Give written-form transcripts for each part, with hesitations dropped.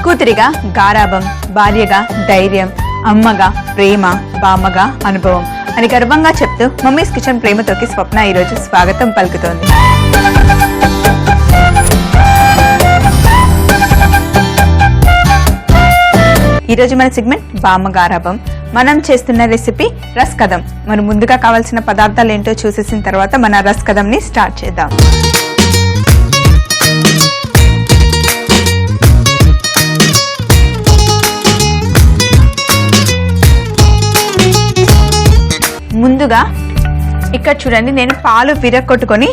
కూతురిగా గారాబం, భార్యగా ధైర్యం, అమ్మగా ప్రేమ, బామ్మగా అనుభవం అని గర్వంగా చెప్తూ మమ్మీస్ కిచెన్ ప్రేమతోకి స్వప్న ఈరోజు స్వాగతం పలుకుతోంది. ఈరోజు మన సెగ్మెంట్ బామ్మ గారాబం. మనం చేస్తున్న రెసిపీ రస్ కదం. మరి ముందుగా కావాల్సిన పదార్థాలు ఏంటో చూసేసిన తర్వాత మన రస్ కదంని స్టార్ట్ చేద్దాం. ముందుగా ఇక్కడ చూడండి, నేను పాలు విరగొట్టుకొని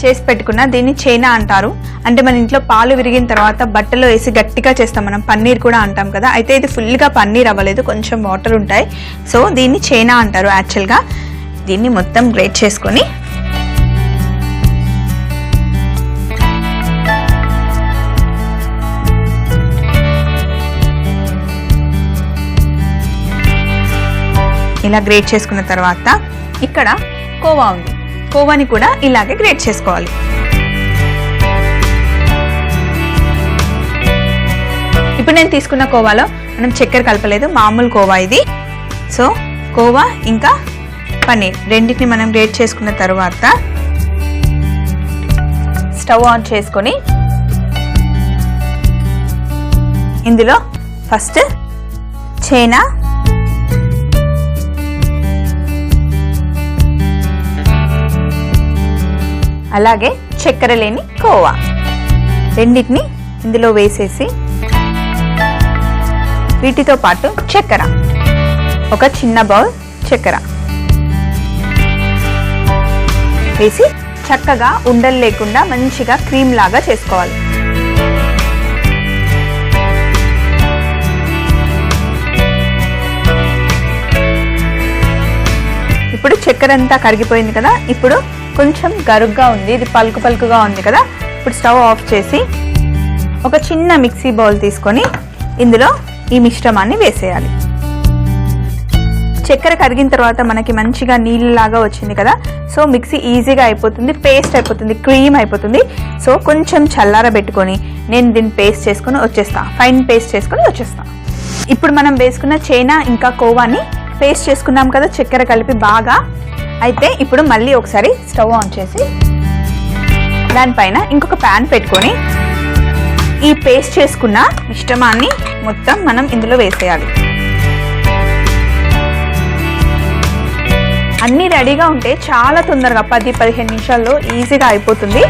చేసి పెట్టుకున్నా. దీన్ని చైనా అంటారు. అంటే మన ఇంట్లో పాలు విరిగిన తర్వాత బట్టలో వేసి గట్టిగా చేస్తాం, మనం పన్నీర్ కూడా అంటాం కదా. అయితే ఇది ఫుల్గా పన్నీర్ అవ్వలేదు, కొంచెం వాటర్ ఉంటాయి. సో దీన్ని చైనా అంటారు యాక్చువల్గా. దీన్ని మొత్తం గ్రేట్ చేసుకొని ఇలా గ్రేట్ చేసుకున్న తర్వాత ఇక్కడ కోవా ఉంది, కోవాని కూడా ఇలాగే గ్రేట్ చేసుకోవాలి. ఇప్పుడు నేను తీసుకున్న కోవాలో మనం చక్కెర కలపలేదు, మామూలు కోవా ఇది. సో కోవా ఇంకా పన్నీర్ రెండింటిని మనం గ్రేట్ చేసుకున్న తర్వాత స్టవ్ ఆన్ చేసుకొని ఇందులో ఫస్ట్ చైనా, అలాగే చక్కెర లేని కోవా రెండింటిని ఇందులో వేసేసి వీటితో పాటు చక్కెర, ఒక చిన్న బౌల్ చక్కెర వేసి చక్కగా ఉండలు లేకుండా మంచిగా క్రీమ్ లాగా చేసుకోవాలి. ఇప్పుడు చక్కెర అంతా కరిగిపోయింది కదా. ఇప్పుడు కొంచెం గరుగ్గా ఉంది, ఇది పలుకు పలుకుగా ఉంది కదా. ఇప్పుడు స్టవ్ ఆఫ్ చేసి ఒక చిన్న మిక్సీ బౌల్ తీసుకొని ఇందులో ఈ మిశ్రమాన్ని వేసేయాలి. చక్కెర కరిగిన తర్వాత మనకి మంచిగా నీళ్ళలాగా వచ్చింది కదా. సో మిక్సీ ఈజీగా అయిపోతుంది, పేస్ట్ అయిపోతుంది, క్రీమ్ అయిపోతుంది. సో కొంచెం చల్లారబెట్టుకొని నేను దీన్ని పేస్ట్ చేసుకుని వచ్చేస్తా, ఫైన్ పేస్ట్ చేసుకుని వచ్చేస్తా. ఇప్పుడు మనం వేసుకున్న చైనా ఇంకా కోవాని పేస్ట్ చేసుకున్నాం కదా చక్కెర కలిపి బాగా. అయితే ఇప్పుడు మళ్ళీ ఒకసారి స్టవ్ ఆన్ చేసి దానిపైన ఇంకొక ప్యాన్ పెట్టుకొని ఈ పేస్ట్ చేసుకున్న మిశ్రమాన్ని మొత్తం మనం ఇందులో వేసేయాలి. అన్నీ రెడీగా ఉంటే చాలా తొందరగా 10-15 నిమిషాల్లో ఈజీగా అయిపోతుంది.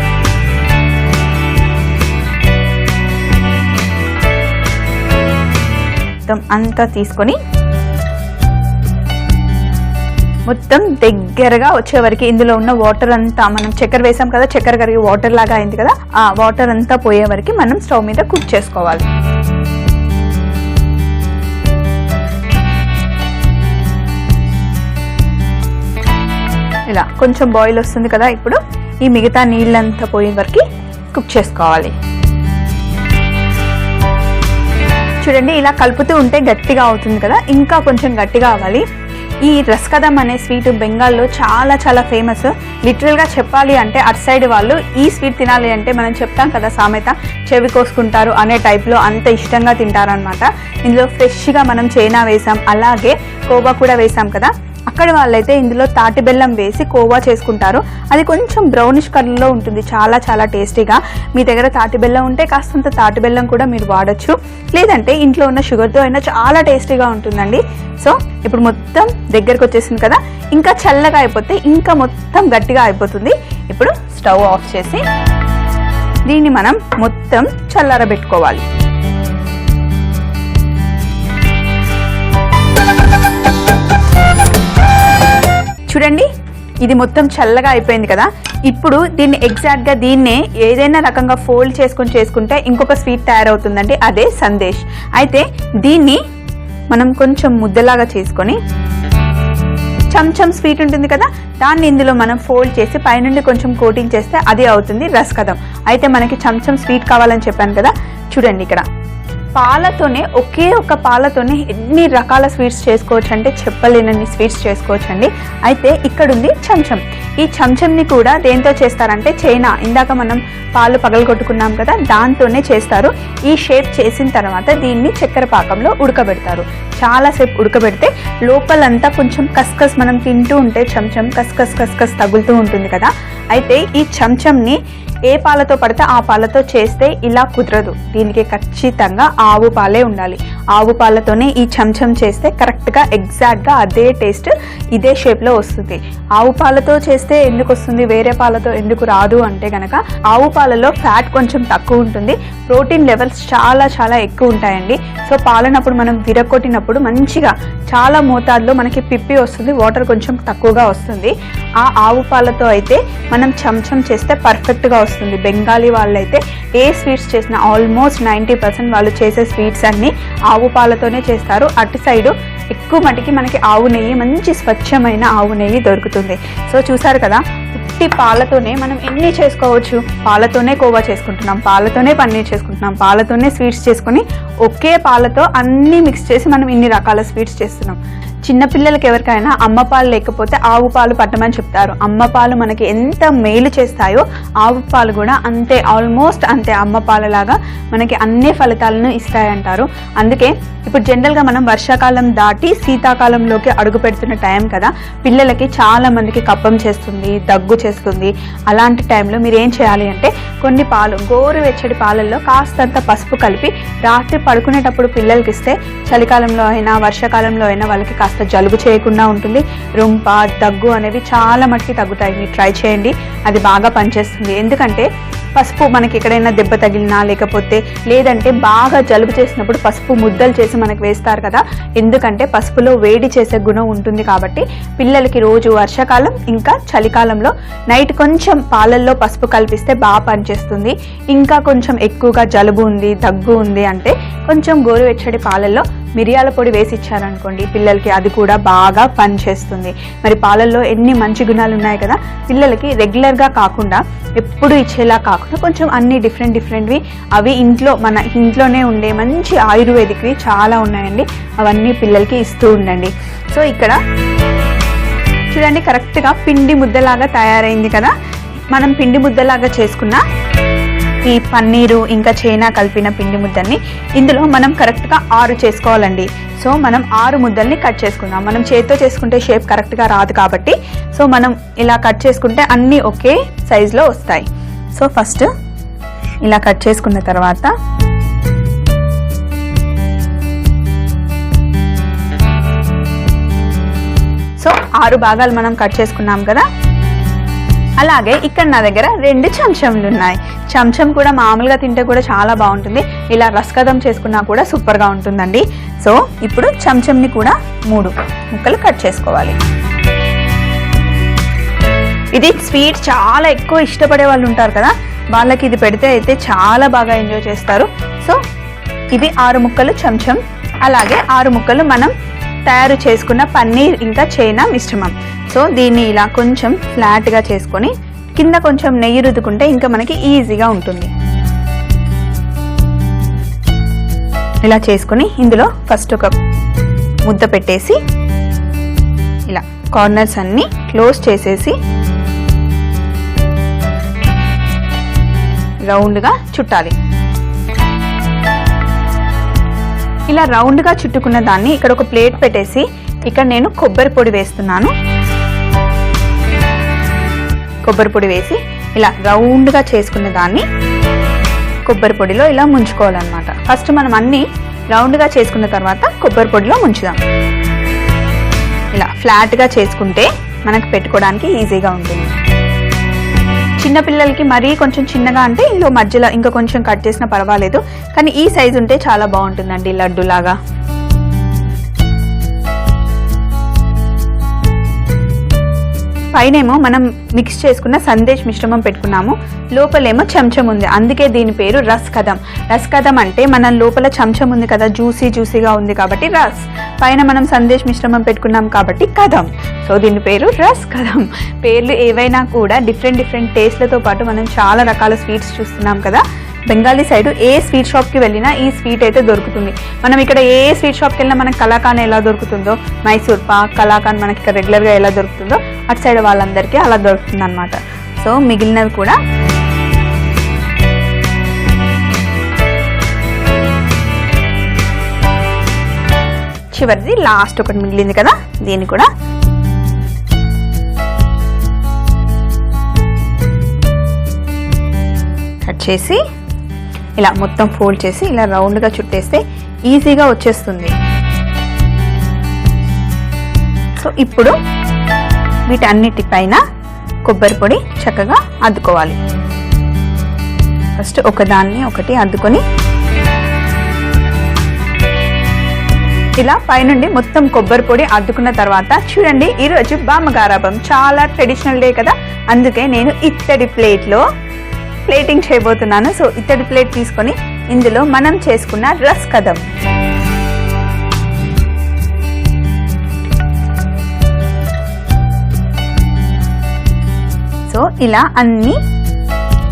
మొత్తం అంతా తీసుకొని మొత్తం దగ్గరగా వచ్చే వరకు ఇందులో ఉన్న వాటర్ అంతా, మనం చక్కెర వేసాం కదా, చక్కెర కరిగి వాటర్ లాగా అయింది కదా, ఆ వాటర్ అంతా పోయే వరకు మనం స్టవ్ మీద కుక్ చేసుకోవాలి. ఇలా కొంచెం బాయిల్ వస్తుంది కదా. ఇప్పుడు ఈ మిగతా నీళ్ళంతా పోయే వరకు కుక్ చేసుకోవాలి. చూడండి, ఇలా కలుపుతూ ఉంటే గట్టిగా అవుతుంది కదా, ఇంకా కొంచెం గట్టిగా అవ్వాలి. ఈ రస్ కదం అనే స్వీట్ బెంగాల్లో చాలా చాలా ఫేమస్. లిటరల్గా చెప్పాలి అంటే అటు సైడ్ వాళ్ళు ఈ స్వీట్ తినాలి అంటే మనం చెప్తాం కదా సామెత, చెవి కోసుకుంటారు అనే టైప్లో అంత ఇష్టంగా తింటారనమాట. ఇందులో ఫ్రెష్గా మనం చైనా వేసాం, అలాగే కోవా కూడా వేసాం కదా. అక్కడ వాళ్ళైతే ఇందులో తాటి బెల్లం వేసి కోవా చేసుకుంటారు. అది కొంచెం బ్రౌనిష్ కలర్లో ఉంటుంది, చాలా చాలా టేస్టీగా. మీ దగ్గర తాటి బెల్లం ఉంటే కాస్తంత తాటి బెల్లం కూడా మీరు వాడచ్చు, లేదంటే ఇంట్లో ఉన్న షుగర్తో అయినా చాలా టేస్టీగా ఉంటుందండి. సో ఇప్పుడు మొత్తం దగ్గరకు వచ్చేసింది కదా, ఇంకా చల్లగా అయిపోతే ఇంకా మొత్తం గట్టిగా అయిపోతుంది. ఇప్పుడు స్టవ్ ఆఫ్ చేసి దీన్ని మనం మొత్తం చల్లారబెట్టుకోవాలి. చూడండి, ఇది మొత్తం చల్లగా అయిపోయింది కదా. ఇప్పుడు దీన్ని ఎగ్జాక్ట్గా దీన్నే ఏదైనా రకంగా ఫోల్డ్ చేసుకుంటే ఇంకొక స్వీట్ తయారవుతుందండి, అదే సందేశ్. అయితే దీన్ని మనం కొంచెం ముద్దలాగా చేసుకొని చంచం స్వీట్ ఉంటుంది కదా, దాన్ని ఇందులో మనం ఫోల్డ్ చేసి పైనుండి కొంచెం కోటింగ్ చేస్తే అది అవుతుంది రస్ కదం. అయితే మనకి చంచం స్వీట్ కావాలని చెప్పాను కదా, చూడండి ఇక్కడ పాలతోనే ఒకే ఒక పాలతోనే ఎన్ని రకాల స్వీట్స్ చేసుకోవచ్చు అంటే చెప్పలేనన్ని స్వీట్స్ చేసుకోవచ్చు అండి. అయితే ఇక్కడ ఉంది చెంచం. ఈ చెంచంని కూడా దేంతో చేస్తారంటే చైనా, ఇందాక మనం పాలు పగలగొట్టుకున్నాం కదా, దాంతోనే చేస్తారు. ఈ షేప్ చేసిన తర్వాత దీన్ని చక్కెర పాకంలో ఉడకబెడతారు. చాలాసేపు ఉడకబెడితే లోపలంతా కొంచెం కస్కస్, మనం తింటూ ఉంటే చెంచం కస్కస్ తగులుతూ ఉంటుంది కదా. అయితే ఈ చెంచంని ఏ పాలతో పడితే ఆ పాలతో చేస్తే ఇలా కుదరదు. దీనికి ఖచ్చితంగా ఆవు పాలే ఉండాలి. ఆవు పాలతోనే ఈ చెంచం చేస్తే కరెక్ట్గా ఎగ్జాక్ట్గా అదే టేస్ట్ ఇదే షేప్లో వస్తుంది. ఆవు పాలతో చేస్తే ఎందుకు వస్తుంది, వేరే పాలతో ఎందుకు రాదు అంటే కనుక ఆవు పాలలో ఫ్యాట్ కొంచెం తక్కువ ఉంటుంది, ప్రోటీన్ లెవెల్స్ చాలా ఎక్కువ ఉంటాయండి. సో పాలనప్పుడు మనం విరగొట్టినప్పుడు మంచిగా చాలా మోతాదులో మనకి పిప్పి వస్తుంది, వాటర్ కొంచెం తక్కువగా వస్తుంది. ఆ ఆవు పాలతో అయితే మనం చెంచం చేస్తే పర్ఫెక్ట్గా వస్తుంది. బెంగాలీ వాళ్ళైతే ఏ స్వీట్స్ చేసినా ఆల్మోస్ట్ 90% వాళ్ళు చేసే స్వీట్స్ అన్నీ ఆవు పాలతోనే చేస్తారు. అటు సైడు ఎక్కువ మటుకి మనకి ఆవు నెయ్యి, మంచి స్వచ్ఛమైన ఆవు నెయ్యి దొరుకుతుంది. సో చూసారు కదా, ఉట్టి పాలతోనే మనం ఎన్ని చేసుకోవచ్చు. పాలతోనే కోవా చేసుకుంటున్నాం, పాలతోనే పన్నీర్ చేసుకుంటున్నాం, పాలతోనే స్వీట్స్ చేసుకొని ఒకే పాలతో అన్నీ మిక్స్ చేసి మనం ఇన్ని రకాల స్వీట్స్ చేస్తున్నాం. చిన్నపిల్లలకి ఎవరికైనా అమ్మ పాలు లేకపోతే ఆవు పాలు పట్టమని చెప్తారు. అమ్మ పాలు మనకి ఎంత మేలు చేస్తాయో ఆవు పాలు కూడా అంతే, ఆల్మోస్ట్ అంతే అమ్మ పాలలాగా మనకి అన్ని ఫలితాలను ఇస్తాయంటారు. అందుకే ఇప్పుడు జనరల్గా మనం వర్షాకాలం దాటి శీతాకాలంలోకి అడుగు పెడుతున్న టైం కదా, పిల్లలకి చాలా మందికి కప్పం చేస్తుంది, దగ్గు చేస్తుంది. అలాంటి టైంలో మీరు ఏం చేయాలి అంటే కొన్ని పాలు, గోరువెచ్చడి పాలల్లో కాస్తంత పసుపు కలిపి రాత్రి పడుకునేటప్పుడు పిల్లలకి ఇస్తే చలికాలంలో అయినా వర్షాకాలంలో అయినా వాళ్ళకి కాస్త జలుబు చేయకుండా ఉంటుంది. రొంప, దగ్గు అనేవి చాలా మట్టుకి తగ్గుతాయి. మీరు ట్రై చేయండి, అది బాగా పనిచేస్తుంది. ఎందుకంటే పసుపు మనకి ఎక్కడైనా దెబ్బ తగిలినా లేదంటే బాగా జలుబు చేసినప్పుడు పసుపు ముద్దలు చేసి మనకు వేస్తారు కదా, ఎందుకంటే పసుపులో వేడి చేసే గుణం ఉంటుంది. కాబట్టి పిల్లలకి రోజు వర్షాకాలం ఇంకా చలికాలంలో నైట్ కొంచెం పాలల్లో పసుపు కల్పిస్తే బాగా పనిచేస్తుంది. ఇంకా కొంచెం ఎక్కువగా జలుబు ఉంది, దగ్గు ఉంది అంటే కొంచెం గోరువెచ్చడి పాలల్లో మిరియాల పొడి వేసి ఇచ్చారనుకోండి పిల్లలకి, అది కూడా బాగా పనిచేస్తుంది. మరి పాలల్లో ఎన్ని మంచి గుణాలు ఉన్నాయి కదా, పిల్లలకి రెగ్యులర్గా కాకుండా ఎప్పుడు ఇచ్చేలా కాకుండా కొంచెం అన్ని డిఫరెంట్వి అవి మన ఇంట్లోనే ఉండే మంచి ఆయుర్వేదిక్వి చాలా ఉన్నాయండి. అవన్నీ పిల్లలకి ఇస్తూ ఉండండి. సో ఇక్కడ చూడండి, కరెక్ట్గా పిండి ముద్దలాగా తయారైంది కదా. మనం పిండి ముద్దలాగా చేసుకున్న ఈ పన్నీరు ఇంకా చైనా కలిపిన పిండి ముద్దల్ని ఇందులో మనం కరెక్ట్గా 6 చేసుకోవాలండి. సో మనం 6 ముద్దల్ని కట్ చేసుకుందాం. మనం చేతితో చేసుకుంటే షేప్ కరెక్ట్గా రాదు కాబట్టి సో మనం ఇలా కట్ చేసుకుంటే అన్నీ ఒకే సైజులో వస్తాయి. సో ఫస్ట్ ఇలా కట్ చేసుకున్న తర్వాత సో 6 భాగాలు మనం కట్ చేసుకున్నాం కదా. అలాగే ఇక్కడ నా దగ్గర 2 చెంచాలు ఉన్నాయి. చెంచం కూడా మామూలుగా తింటే కూడా చాలా బాగుంటుంది, ఇలా రసకదం చేసుకున్నా కూడా సూపర్గా ఉంటుందండి. సో ఇప్పుడు చెంచంని కూడా 3 ముక్కలు కట్ చేసుకోవాలి. ఇది స్వీట్ చాలా ఎక్కువ ఇష్టపడే వాళ్ళు ఉంటారు కదా, వాళ్ళకి ఇది పెడితే అయితే చాలా బాగా ఎంజాయ్ చేస్తారు. సో ఇది 6 ముక్కలు చెంచం, అలాగే 6 ముక్కలు మనం తయారు చేసుకున్న పన్నీర్ ఇంకా చైనా మిశ్రమం. సో దీన్ని ఇలా కొంచెం ఫ్లాట్గా చేసుకొని కింద కొంచెం నెయ్యి రుద్దుకుంటే ఇంకా మనకి ఈజీగా ఉంటుంది. ఇలా చేసుకొని ఇందులో ఫస్ట్ ఒక ముద్ద పెట్టేసి ఇలా కార్నర్స్ అన్నీ క్లోజ్ చేసేసి రౌండ్గా చుట్టాలి. ఇలా రౌండ్గా చుట్టుకున్న దాన్ని ఇక్కడ ఒక ప్లేట్ పెట్టేసి ఇక్కడ నేను కొబ్బరి పొడి వేస్తున్నాను. కొబ్బరి పొడి వేసి ఇలా రౌండ్గా చేసుకున్న దాన్ని కొబ్బరి పొడిలో ఇలా ముంచుకోవాలన్నమాట. ఫస్ట్ మనం అన్నీ రౌండ్గా చేసుకున్న తర్వాత కొబ్బరి పొడిలో ముంచుదాం. ఇలా ఫ్లాట్గా చేసుకుంటే మనకు పెట్టుకోవడానికి ఈజీగా ఉంటుంది. చిన్నపిల్లలకి మరీ కొంచెం చిన్నగా అంటే ఇందులో మధ్యలో ఇంకా కొంచెం కట్ చేసినా పర్వాలేదు, కానీ ఈ సైజు ఉంటే చాలా బాగుంటుందండి లడ్డులాగా. పైనేమో మనం మిక్స్ చేసుకున్న సందేశ్ మిశ్రమం పెట్టుకున్నాము, లోపలేమో చెంచం ఉంది, అందుకే దీని పేరు రస్ కదం. రస్ కదం అంటే మనం లోపల చెంచం ఉంది కదా, జ్యూసీగా ఉంది కాబట్టి రస్, పైన మనం సందేశ్ మిశ్రమం పెట్టుకున్నాం కాబట్టి కదం. సో దీని పేరు రస్ కదం. పేర్లు ఏవైనా కూడా డిఫరెంట్ టేస్ట్లతో పాటు మనం చాలా రకాల స్వీట్స్ చూస్తున్నాం కదా, బెంగాలీ సైడ్ ఏ స్వీట్ షాప్కి వెళ్ళినా ఈ స్వీట్ అయితే దొరుకుతుంది. మనం ఇక్కడ ఏ స్వీట్ షాప్కి వెళ్ళినా మనకి కలాకాన్ ఎలా దొరుకుతుందో, మైసూర్ పాక్, కలాకాన్ మనకి ఇక్కడ రెగ్యులర్గా ఎలా దొరుకుతుందో అటు సైడ్ వాళ్ళందరికీ అలా దొరుకుతుంది అనమాట. సో మిగిలినవి కూడా చివరిది లాస్ట్ ఒకటి మిగిలింది కదా, దీన్ని కూడా కట్ చేసి ఇలా మొత్తం ఫోల్డ్ చేసి ఇలా రౌండ్గా చుట్టేస్తే ఈజీగా వచ్చేస్తుంది. సో ఇప్పుడు వీటన్నిటిపైన కొబ్బరి పొడి చక్కగా అద్దుకోవాలి. ఫస్ట్ ఒకదాన్ని ఒకటి అద్దుకొని ఇలా పైనుండి మొత్తం కొబ్బరి పొడి అద్దుకున్న తర్వాత చూడండి, ఈరోజు బామ్మగారాబం చాలా ట్రెడిషనల్ డే కదా, అందుకే నేను ఇత్తడి ప్లేట్లో ప్లేటింగ్ చేయబోతున్నాను. సో ఇత్తడి ప్లేట్ తీసుకొని ఇందులో మనం చేసుకున్న రస్ కదం, సో ఇలా అన్ని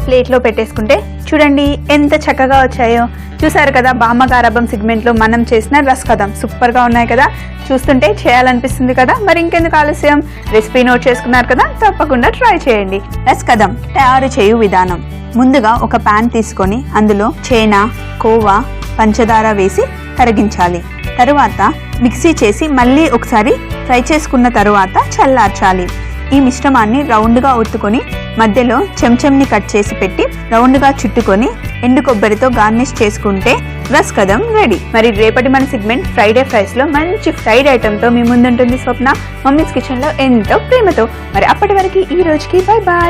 ప్లేట్లో పెట్టేసుకుంటే చూడండి ఎంత చక్కగా వచ్చాయో. చూసారు కదా, బామ్మగారాబం సెగ్మెంట్లో మనం చేసిన రస్ కదం సూపర్గా ఉన్నాయి కదా, చూస్తుంటే చేయాలనిపిస్తుంది కదా. మరి ఇంకెందుకు ఆలస్యం, రెసిపీ నోట్ చేసుకున్నారు కదా, తప్పకుండా ట్రై చేయండి. రస్ కదం తయారు చేయు విధానం: ముందుగా ఒక ప్యాన్ తీసుకొని అందులో చేనా, కోవా, పంచదార వేసి కరిగించాలి. తరువాత మిక్సీ చేసి మళ్ళీ ఒకసారి ఫ్రై చేసుకున్న తరువాత చల్లార్చాలి. ఈ మిశ్రమాన్ని రౌండ్గా ఒత్తుకొని మధ్యలో చెంచెంని కట్ చేసి పెట్టి రౌండ్గా చుట్టుకొని ఎండు కొబ్బరితో గార్నిష్ చేసుకుంటే రస్ కదం రెడీ. మరి రేపటి మన సెగ్మెంట్ ఫ్రైడే ఫ్రైస్ లో మంచి ఫ్రైడ్ ఐటెంతో మీ ముందుంటుంది స్వప్న, మమ్మీస్ కిచెన్ లో ఎంతో ప్రేమతో. మరి అప్పటి వరకు ఈ రోజుకి బై బాయ్.